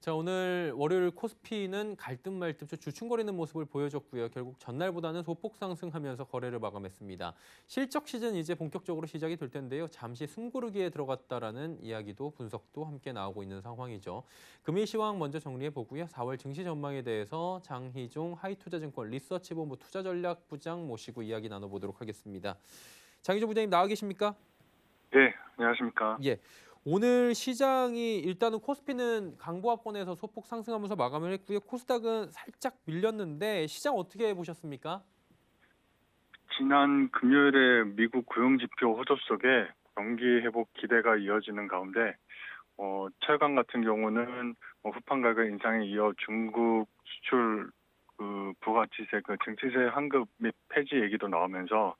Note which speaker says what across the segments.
Speaker 1: 자, 오늘 월요일 코스피는 갈등 말듯 주춤거리는 모습을 보여줬고요. 결국 전날보다는 소폭 상승하면서 거래를 마감했습니다. 실적 시즌 이제 본격적으로 시작이 될 텐데요. 잠시 숨고르기에 들어갔다라는 이야기도 분석도 함께 나오고 있는 상황이죠. 금일 시황 먼저 정리해 보고요. 4월 증시 전망에 대해서 장희종 하이투자증권 리서치본부 투자전략부장 모시고 이야기 나눠보도록 하겠습니다. 장희종 부장님 나와 계십니까?
Speaker 2: 네, 안녕하십니까.
Speaker 1: 예. 오늘 시장이 일단은 코스피는 강보합권에서 소폭 상승하면서 마감을 했고요. 코스닥은 살짝 밀렸는데 시장 어떻게 보셨습니까?
Speaker 2: 지난 금요일에 미국 고용지표 호조 속에 경기 회복 기대가 이어지는 가운데 철강 같은 경우는 후판 가격 인상에 이어 중국 수출 부가치세 증치세 환급 및 폐지 얘기도 나오면서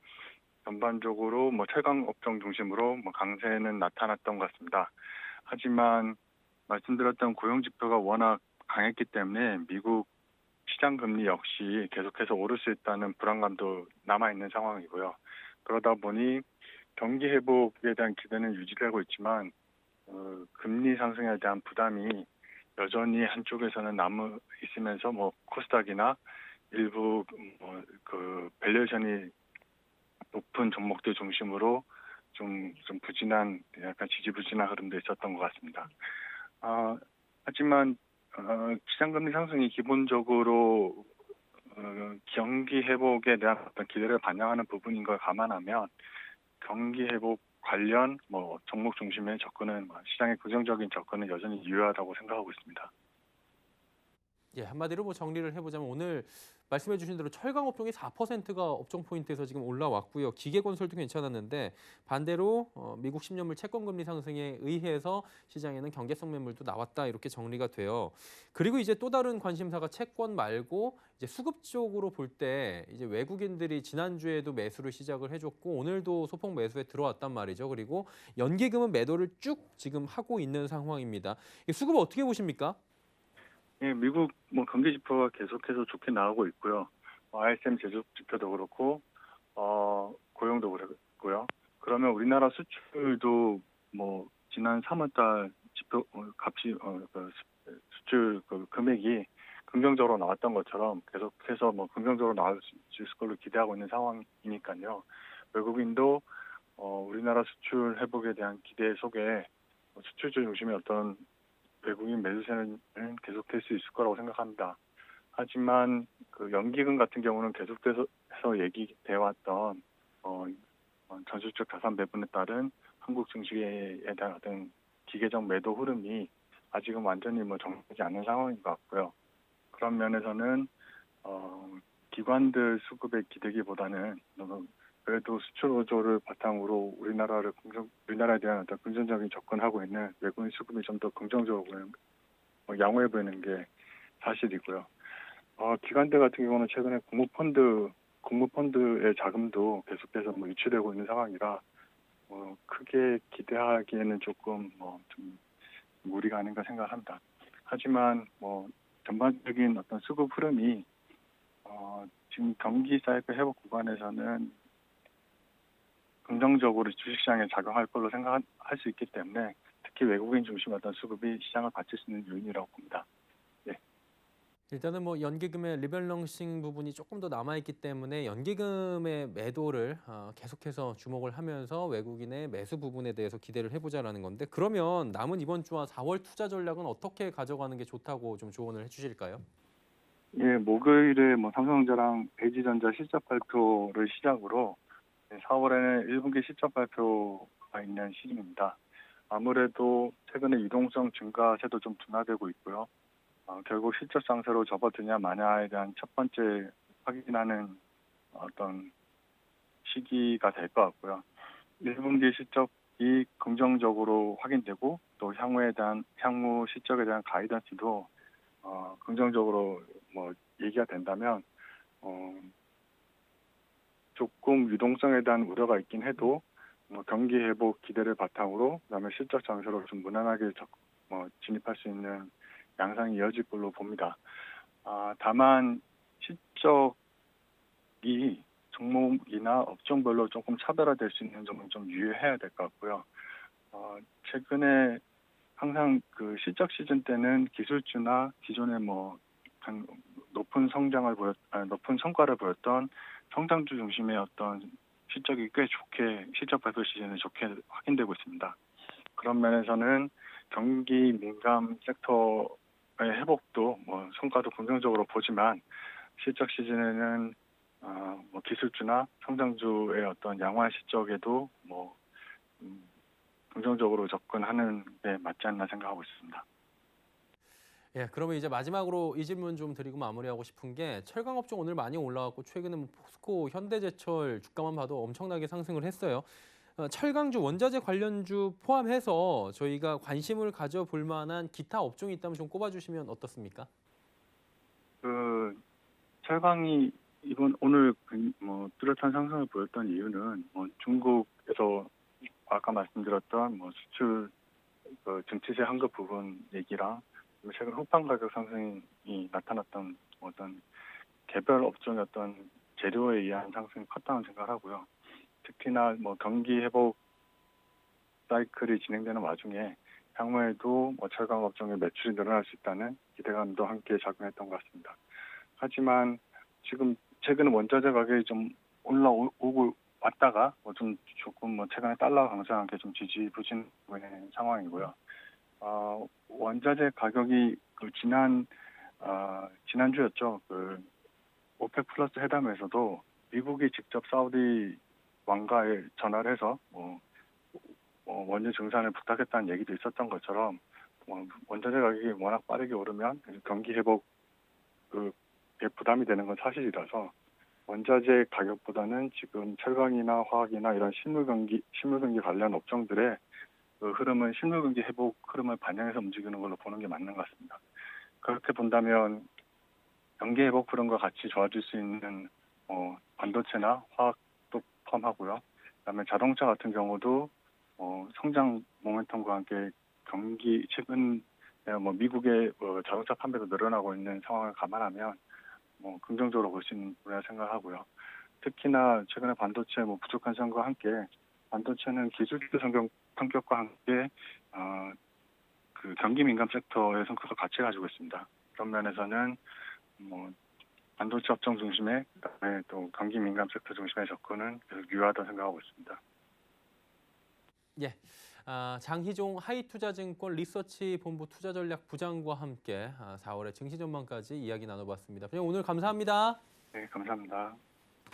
Speaker 2: 전반적으로 철강 업종 중심으로 강세는 나타났던 것 같습니다. 하지만 말씀드렸던 고용 지표가 워낙 강했기 때문에 미국 시장 금리 역시 계속해서 오를 수 있다는 불안감도 남아있는 상황이고요. 그러다 보니 경기 회복에 대한 기대는 유지되고 있지만 금리 상승에 대한 부담이 여전히 한쪽에서는 남아 있으면서 코스닥이나 일부 밸류에이션이 높은 종목들 중심으로 좀 부진한 약간 지지부진한 흐름도 있었던 것 같습니다. 하지만 시장금리 상승이 기본적으로 경기 회복에 대한 어떤 기대를 반영하는 부분인 걸 감안하면 경기 회복 관련 종목 중심의 접근은 시장의 긍정적인 접근은 여전히 유효하다고 생각하고 있습니다.
Speaker 1: 예, 한마디로 정리를 해보자면 오늘 말씀해 주신 대로 철강 업종이 4%가 업종 포인트에서 지금 올라왔고요. 기계건설도 괜찮았는데 반대로 미국 10년물 채권금리 상승에 의해서 시장에는 경계성 매물도 나왔다 이렇게 정리가 돼요. 그리고 이제 또 다른 관심사가 채권 말고 이제 수급 쪽으로 볼 때 이제 외국인들이 지난주에도 매수를 시작을 해줬고 오늘도 소폭 매수에 들어왔단 말이죠. 그리고 연기금은 매도를 쭉 지금 하고 있는 상황입니다. 이 수급 어떻게 보십니까?
Speaker 2: 예, 미국 경기 지표가 계속해서 좋게 나오고 있고요. ISM 제조 지표도 그렇고 고용도 그렇고요. 그러면 우리나라 수출도 지난 3월달 지표 값이 수출 금액이 긍정적으로 나왔던 것처럼 계속해서 긍정적으로 나올 수 있을 걸로 기대하고 있는 상황이니까요. 외국인도 우리나라 수출 회복에 대한 기대 속에 수출주 중심의 어떤 외국인 매수세는 계속될 수 있을 거라고 생각합니다. 하지만 연기금 같은 경우는 계속해서 얘기되어 왔던 전술적 자산 배분에 따른 한국 증시에 대한 어떤 기계적 매도 흐름이 아직은 완전히 정리되지 않은 상황인 것 같고요. 그런 면에서는 기관들 수급에 기대기보다는 그래도 수출 호조를 바탕으로 우리나라에 대한 어떤 긍정적인 접근하고 있는 외국인 수급이 좀 더 긍정적으로 양호해 보이는 게 사실이고요. 기관들 같은 경우는 최근에 국무펀드의 자금도 계속해서 유치되고 있는 상황이라 크게 기대하기에는 조금 좀 무리가 아닌가 생각합니다. 하지만 전반적인 어떤 수급 흐름이 지금 경기 사이클 회복 구간에서는 긍정적으로 주식시장에 작용할 걸로 생각할 수 있기 때문에 특히 외국인 중심 어떤 수급이 시장을 받칠 수 있는 요인이라고 봅니다. 예.
Speaker 1: 일단은 연기금의 리밸런싱 부분이 조금 더 남아있기 때문에 연기금의 매도를 계속해서 주목을 하면서 외국인의 매수 부분에 대해서 기대를 해보자라는 건데 그러면 남은 이번 주와 4월 투자 전략은 어떻게 가져가는 게 좋다고 좀 조언을 해주실까요?
Speaker 2: 예, 목요일에 삼성전자랑 LG전자 실적 발표를 시작으로 4월에는 1분기 실적 발표가 있는 시즌입니다. 아무래도 최근에 유동성 증가세도 좀 둔화되고 있고요. 결국 실적 상세로 접어드냐 마냐에 대한 첫 번째 확인하는 어떤 시기가 될 것 같고요. 1분기 실적이 긍정적으로 확인되고 또 향후 실적에 대한 가이던스도 긍정적으로 얘기가 된다면 조금 유동성에 대한 우려가 있긴 해도 경기 회복 기대를 바탕으로 그다음에 실적 장세로 좀 무난하게 진입할 수 있는 양상이 이어질 걸로 봅니다. 다만 실적이 종목이나 업종별로 조금 차별화될 수 있는 점은 좀 유의해야 될 것 같고요. 최근에 항상 그 실적 시즌 때는 기술주나 기존에 높은 높은 성과를 보였던 성장주 중심의 어떤 실적이 꽤 좋게 실적 발표 시즌에 좋게 확인되고 있습니다. 그런 면에서는 경기 민감 섹터의 회복도 성과도 긍정적으로 보지만 실적 시즌에는 기술주나 성장주의 어떤 양호한 실적에도 긍정적으로 접근하는 게 맞지 않나 생각하고 있습니다.
Speaker 1: 예, 그러면 이제 마지막으로 이 질문 좀 드리고 마무리하고 싶은 게 철강 업종 오늘 많이 올라왔고 최근에 뭐 포스코, 현대제철 주가만 봐도 엄청나게 상승을 했어요. 철강주, 원자재 관련주 포함해서 저희가 관심을 가져볼 만한 기타 업종이 있다면 좀 꼽아주시면 어떻습니까?
Speaker 2: 그 철강이 오늘 뚜렷한 상승을 보였던 이유는 중국에서 아까 말씀드렸던 수출 증치세 환급 부분 얘기랑 그리고 최근 호판 가격 상승이 나타났던 어떤 개별 업종의 어떤 재료에 의한 상승이 컸다는 생각을 하고요. 특히나 경기 회복 사이클이 진행되는 와중에 향후에도 철강 업종의 매출이 늘어날 수 있다는 기대감도 함께 작용했던 것 같습니다. 하지만 지금 최근 원자재 가격이 좀 올라오고 왔다가 조금 최근에 달러 강세와 함께 좀 지지부진하고 있는 상황이고요. 원자재 가격이 지난주였죠. 오펙 플러스 회담에서도 미국이 직접 사우디 왕가에 전화를 해서 원유 증산을 부탁했다는 얘기도 있었던 것처럼 원자재 가격이 워낙 빠르게 오르면 경기 회복 부담이 되는 건 사실이라서 원자재 가격보다는 지금 철강이나 화학이나 이런 실물경기 관련 업종들의 흐름은 실물경기 회복 흐름을 반영해서 움직이는 걸로 보는 게 맞는 것 같습니다. 그렇게 본다면 경기 회복 흐름과 같이 좋아질 수 있는 반도체나 화학도 포함하고요. 그다음에 자동차 같은 경우도 성장 모멘텀과 함께 최근 미국의 자동차 판매도 늘어나고 있는 상황을 감안하면 긍정적으로 볼 수 있는 분야 생각하고요. 특히나 최근에 반도체 부족한 상황과 함께 반도체는 기술적 성격과 함께 경기 민감 섹터의 성격을 같이 가지고 있습니다. 그런 면에서는 반도체 업종 중심의 그다음에 또 경기 민감 섹터 중심의 접근은 계속 유효하다고 생각하고 있습니다.
Speaker 1: 예. 장희종 하이투자증권 리서치 본부 투자전략 부장과 함께 4월의 증시 전망까지 이야기 나눠봤습니다. 오늘 감사합니다.
Speaker 2: 네, 감사합니다.